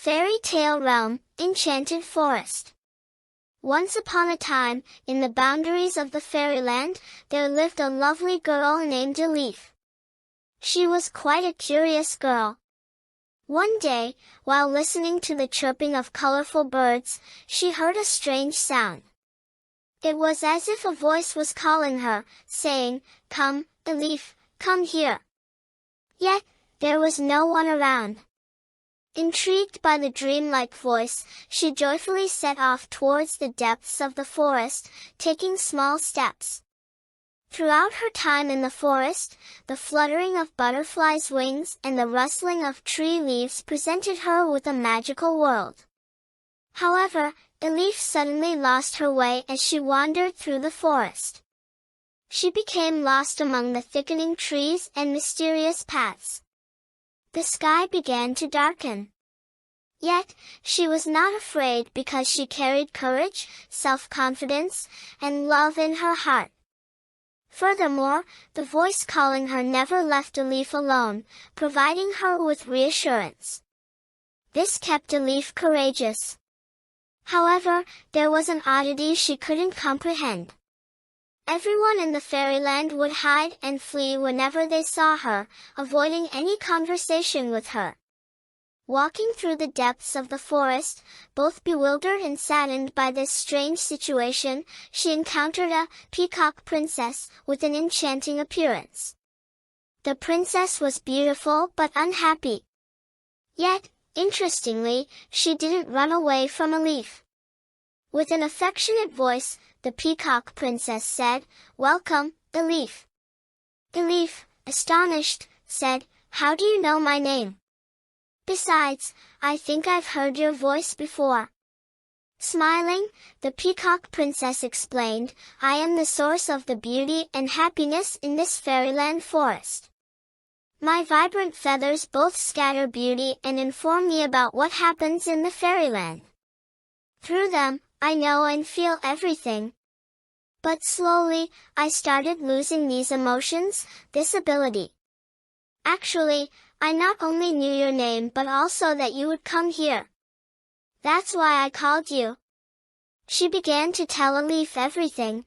Fairy Tale Realm, Enchanted Forest. Once upon a time, in the boundaries of the fairyland, there lived a lovely girl named Elif. She was quite a curious girl. One day, while listening to the chirping of colorful birds, she heard a strange sound. It was as if a voice was calling her, saying, "Come, Elif, come here." Yet, there was no one around. Intrigued by the dreamlike voice, she joyfully set off towards the depths of the forest, taking small steps. Throughout her time in the forest, the fluttering of butterflies' wings and the rustling of tree leaves presented her with a magical world. However, Elif suddenly lost her way as she wandered through the forest. She became lost among the thickening trees and mysterious paths. The sky began to darken. Yet, she was not afraid because she carried courage, self-confidence, and love in her heart. Furthermore, the voice calling her never left Elif alone, providing her with reassurance. This kept Elif courageous. However, there was an oddity she couldn't comprehend. Everyone in the fairyland would hide and flee whenever they saw her, avoiding any conversation with her. Walking through the depths of the forest, both bewildered and saddened by this strange situation, she encountered a peacock princess with an enchanting appearance. The princess was beautiful but unhappy. Yet, interestingly, she didn't run away from Elif. With an affectionate voice, the peacock princess said, "Welcome, Elif." Elif, astonished, said, "How do you know my name? Besides, I think I've heard your voice before." Smiling, the peacock princess explained, "I am the source of the beauty and happiness in this fairyland forest. My vibrant feathers both scatter beauty and inform me about what happens in the fairyland. Through them, I know and feel everything. But slowly, I started losing these emotions, this ability. Actually, I not only knew your name but also that you would come here. That's why I called you." She began to tell Elif everything.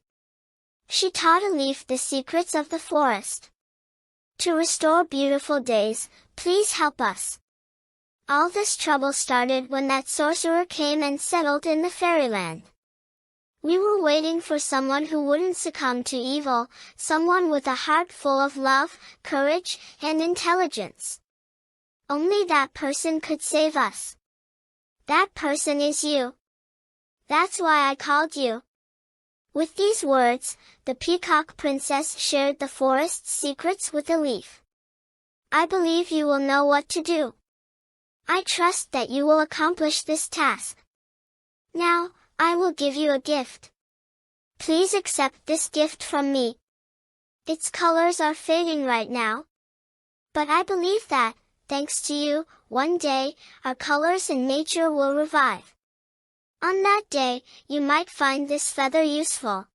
She taught Elif the secrets of the forest. "To restore beautiful days, please help us. All this trouble started when that sorcerer came and settled in the fairyland. We were waiting for someone who wouldn't succumb to evil, someone with a heart full of love, courage, and intelligence. Only that person could save us. That person is you. That's why I called you." With these words, the peacock princess shared the forest's secrets with Elif. "I believe you will know what to do. I trust that you will accomplish this task. Now, I will give you a gift. Please accept this gift from me. Its colors are fading right now. But I believe that, thanks to you, one day, our colors in nature will revive. On that day, you might find this feather useful."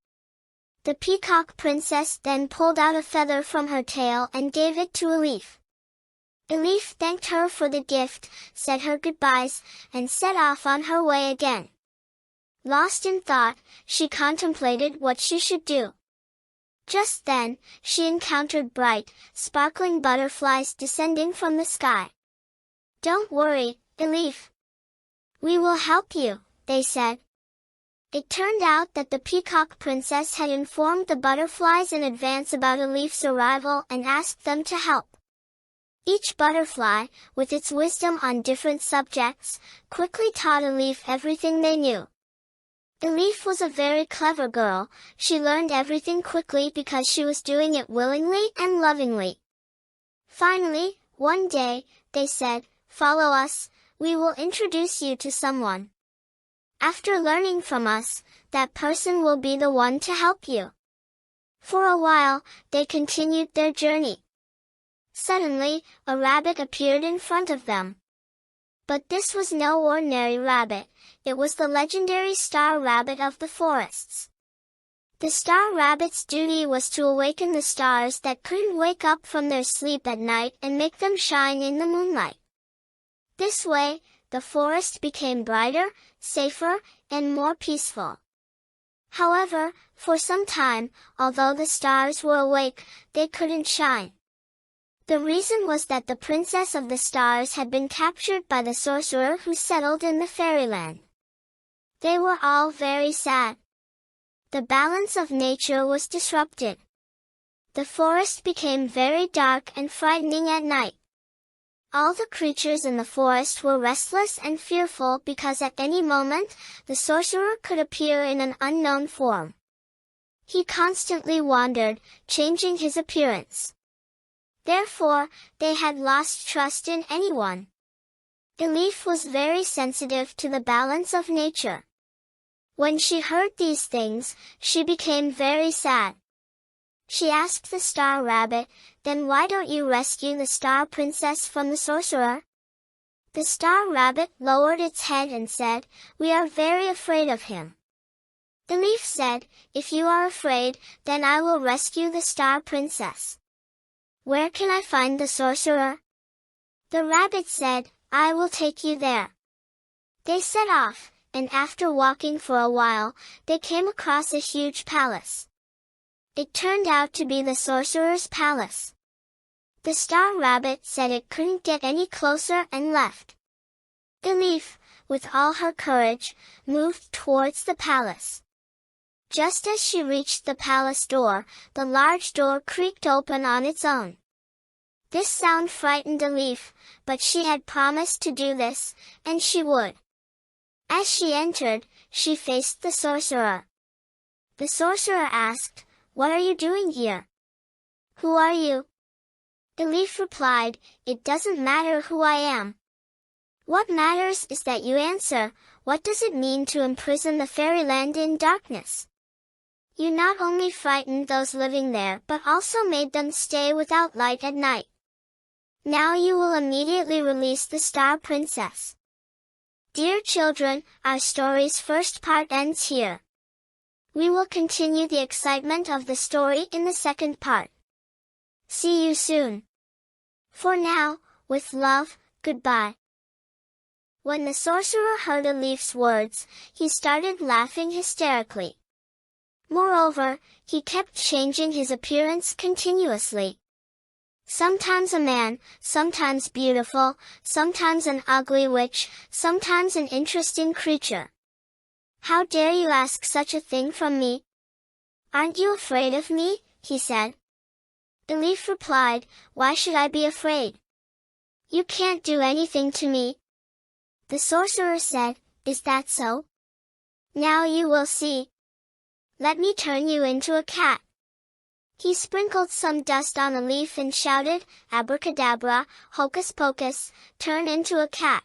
The peacock princess then pulled out a feather from her tail and gave it to Elif. Elif thanked her for the gift, said her goodbyes, and set off on her way again. Lost in thought, she contemplated what she should do. Just then, she encountered bright, sparkling butterflies descending from the sky. "Don't worry, Elif. We will help you," they said. It turned out that the peacock princess had informed the butterflies in advance about Elif's arrival and asked them to help. Each butterfly, with its wisdom on different subjects, quickly taught Elif everything they knew. Elif was a very clever girl. She learned everything quickly because she was doing it willingly and lovingly. Finally, one day, they said, "Follow us, we will introduce you to someone. After learning from us, that person will be the one to help you." For a while, they continued their journey. Suddenly, a rabbit appeared in front of them. But this was no ordinary rabbit, it was the legendary star rabbit of the forests. The star rabbit's duty was to awaken the stars that couldn't wake up from their sleep at night and make them shine in the moonlight. This way, the forest became brighter, safer, and more peaceful. However, for some time, although the stars were awake, they couldn't shine. The reason was that the princess of the stars had been captured by the sorcerer who settled in the fairyland. They were all very sad. The balance of nature was disrupted. The forest became very dark and frightening at night. All the creatures in the forest were restless and fearful because at any moment, the sorcerer could appear in an unknown form. He constantly wandered, changing his appearance. Therefore, they had lost trust in anyone. Elif was very sensitive to the balance of nature. When she heard these things, she became very sad. She asked the star rabbit, "Then why don't you rescue the star princess from the sorcerer?" The star rabbit lowered its head and said, "We are very afraid of him." Elif said, "If you are afraid, then I will rescue the star princess. Where can I find the sorcerer?" The rabbit said, "I will take you there." They set off, and after walking for a while, they came across a huge palace. It turned out to be the sorcerer's palace. The star rabbit said it couldn't get any closer and left. Elif, with all her courage, moved towards the palace. Just as she reached the palace door, the large door creaked open on its own. This sound frightened Elif, but she had promised to do this, and she would. As she entered, she faced the sorcerer. The sorcerer asked, "What are you doing here? Who are you?" Elif replied, "It doesn't matter who I am. What matters is that you answer, what does it mean to imprison the fairyland in darkness? You not only frightened those living there but also made them stay without light at night. Now you will immediately release the star princess." Dear children, our story's first part ends here. We will continue the excitement of the story in the second part. See you soon. For now, with love, goodbye. When the sorcerer heard Elif's words, he started laughing hysterically. Moreover, he kept changing his appearance continuously. Sometimes a man, sometimes beautiful, sometimes an ugly witch, sometimes an interesting creature. "How dare you ask such a thing from me? Aren't you afraid of me?" he said. Elif replied, "Why should I be afraid? You can't do anything to me." The sorcerer said, "Is that so? Now you will see. Let me turn you into a cat." He sprinkled some dust on Elif and shouted, "Abracadabra, hocus pocus, turn into a cat."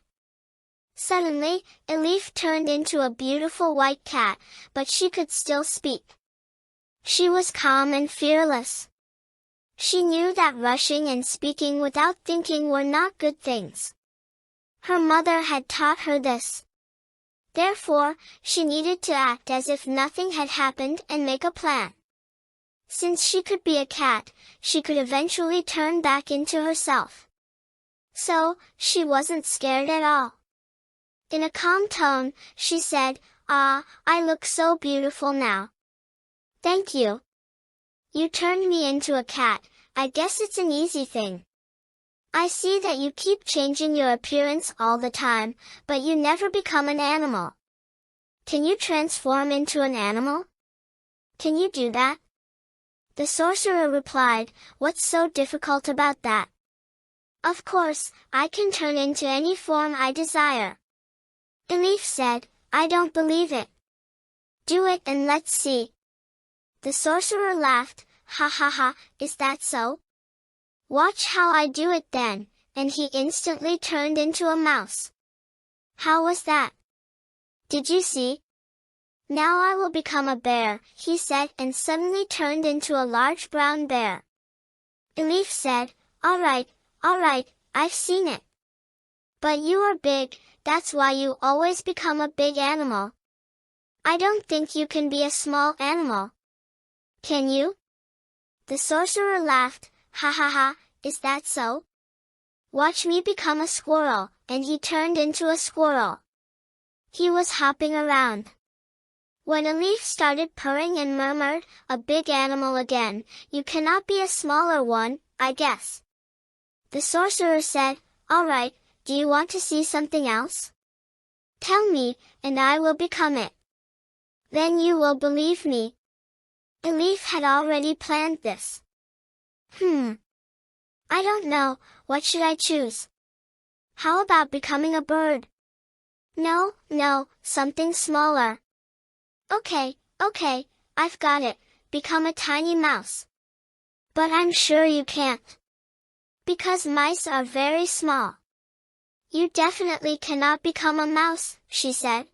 Suddenly, Elif turned into a beautiful white cat, but she could still speak. She was calm and fearless. She knew that rushing and speaking without thinking were not good things. Her mother had taught her this. Therefore, she needed to act as if nothing had happened and make a plan. Since she could be a cat, she could eventually turn back into herself. So, she wasn't scared at all. In a calm tone, she said, "Ah, I look so beautiful now. Thank you. You turned me into a cat, I guess it's an easy thing. I see that you keep changing your appearance all the time, but you never become an animal. Can you transform into an animal? Can you do that?" The sorcerer replied, "What's so difficult about that? Of course, I can turn into any form I desire." Elif said, "I don't believe it. Do it and let's see." The sorcerer laughed, "Ha ha ha, is that so? Watch how I do it then," and he instantly turned into a mouse. "How was that? Did you see? Now I will become a bear," he said, and suddenly turned into a large brown bear. Elif said, all right, I've seen it. But you are big, that's why you always become a big animal. I don't think you can be a small animal. Can you?" The sorcerer laughed, "Ha ha ha, is that so? Watch me become a squirrel," and he turned into a squirrel. He was hopping around. When Elif started purring and murmured, "A big animal again, you cannot be a smaller one, I guess." The sorcerer said, "All right, do you want to see something else? Tell me, and I will become it. Then you will believe me." Elif had already planned this. I don't know, what should I choose? How about becoming a bird? No, something smaller. Okay, I've got it, become a tiny mouse. But I'm sure you can't. Because mice are very small. You definitely cannot become a mouse, she said.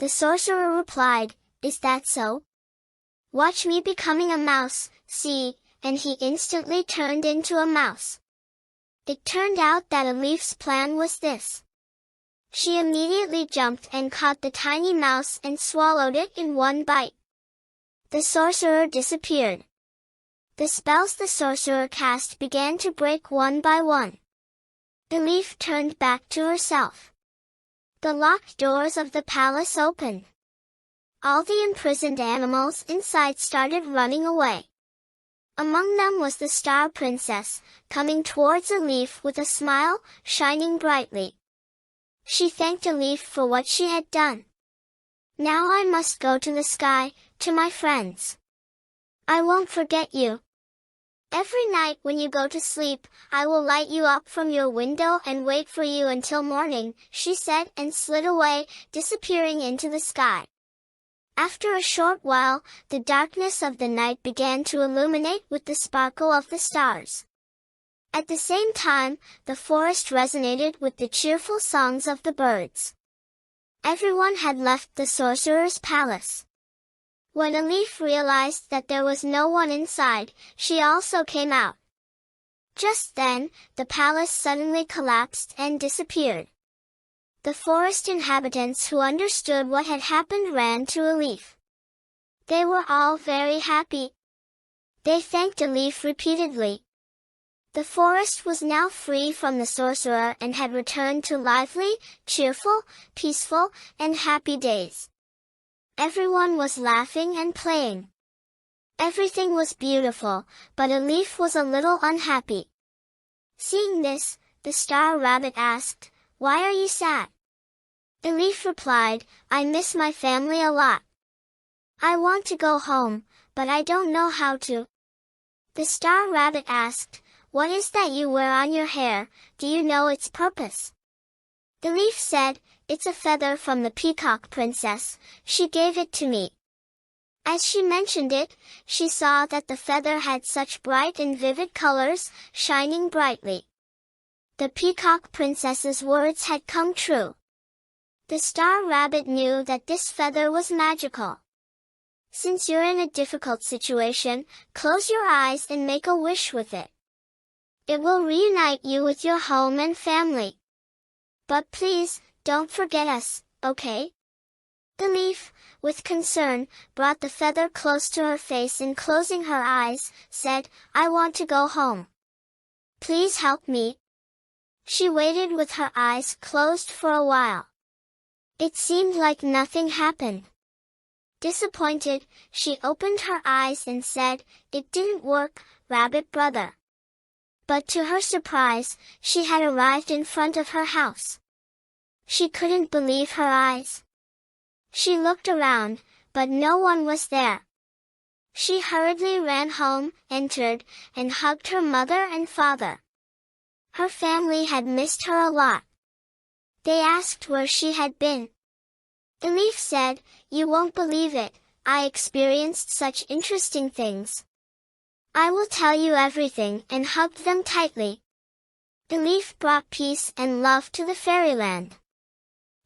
The sorcerer replied, "Is that so? Watch me becoming a mouse, see," and he instantly turned into a mouse. It turned out that Elif's plan was this. She immediately jumped and caught the tiny mouse and swallowed it in one bite. The sorcerer disappeared. The spells the sorcerer cast began to break one by one. Elif turned back to herself. The locked doors of the palace opened. All the imprisoned animals inside started running away. Among them was the Star Princess, coming towards Elif with a smile, shining brightly. She thanked Elif for what she had done. "Now I must go to the sky, to my friends. I won't forget you. Every night when you go to sleep, I will light you up from your window and wait for you until morning," she said and slid away, disappearing into the sky. After a short while, the darkness of the night began to illuminate with the sparkle of the stars. At the same time, the forest resonated with the cheerful songs of the birds. Everyone had left the sorcerer's palace. When Elif realized that there was no one inside, she also came out. Just then, the palace suddenly collapsed and disappeared. The forest inhabitants who understood what had happened ran to Elif. They were all very happy. They thanked Elif repeatedly. The forest was now free from the sorcerer and had returned to lively, cheerful, peaceful, and happy days. Everyone was laughing and playing. Everything was beautiful, but Elif was a little unhappy. Seeing this, the star rabbit asked, "Why are you sad?" Elif replied, "I miss my family a lot. I want to go home, but I don't know how to." The star rabbit asked, "What is that you wear on your hair? Do you know its purpose?" Elif said, "It's a feather from the peacock princess, she gave it to me." As she mentioned it, she saw that the feather had such bright and vivid colors, shining brightly. The peacock princess's words had come true. The star rabbit knew that this feather was magical. "Since you're in a difficult situation, close your eyes and make a wish with it. It will reunite you with your home and family. But please, don't forget us, okay?" Elif, with concern, brought the feather close to her face and closing her eyes, said, "I want to go home. Please help me." She waited with her eyes closed for a while. It seemed like nothing happened. Disappointed, she opened her eyes and said, "It didn't work, rabbit brother." But to her surprise, she had arrived in front of her house. She couldn't believe her eyes. She looked around, but no one was there. She hurriedly ran home, entered, and hugged her mother and father. Her family had missed her a lot. They asked where she had been. Elif said, "You won't believe it, I experienced such interesting things. I will tell you everything," and hugged them tightly. Elif brought peace and love to the fairyland.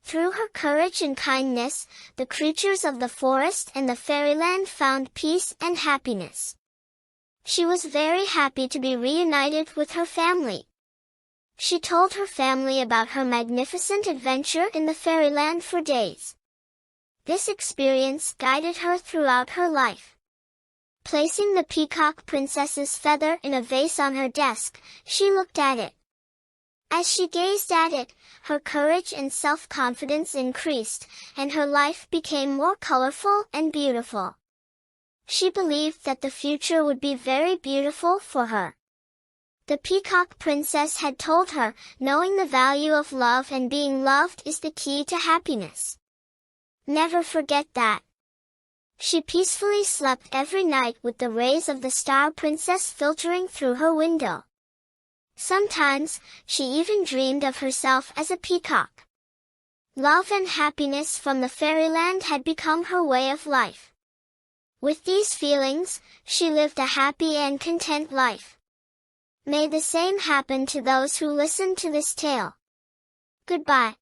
Through her courage and kindness, the creatures of the forest and the fairyland found peace and happiness. She was very happy to be reunited with her family. She told her family about her magnificent adventure in the fairyland for days. This experience guided her throughout her life. Placing the peacock princess's feather in a vase on her desk, she looked at it. As she gazed at it, her courage and self-confidence increased, and her life became more colorful and beautiful. She believed that the future would be very beautiful for her. The Peacock Princess had told her, knowing the value of love and being loved is the key to happiness. Never forget that. She peacefully slept every night with the rays of the Star Princess filtering through her window. Sometimes, she even dreamed of herself as a peacock. Love and happiness from the fairyland had become her way of life. With these feelings, she lived a happy and content life. May the same happen to those who listen to this tale. Goodbye.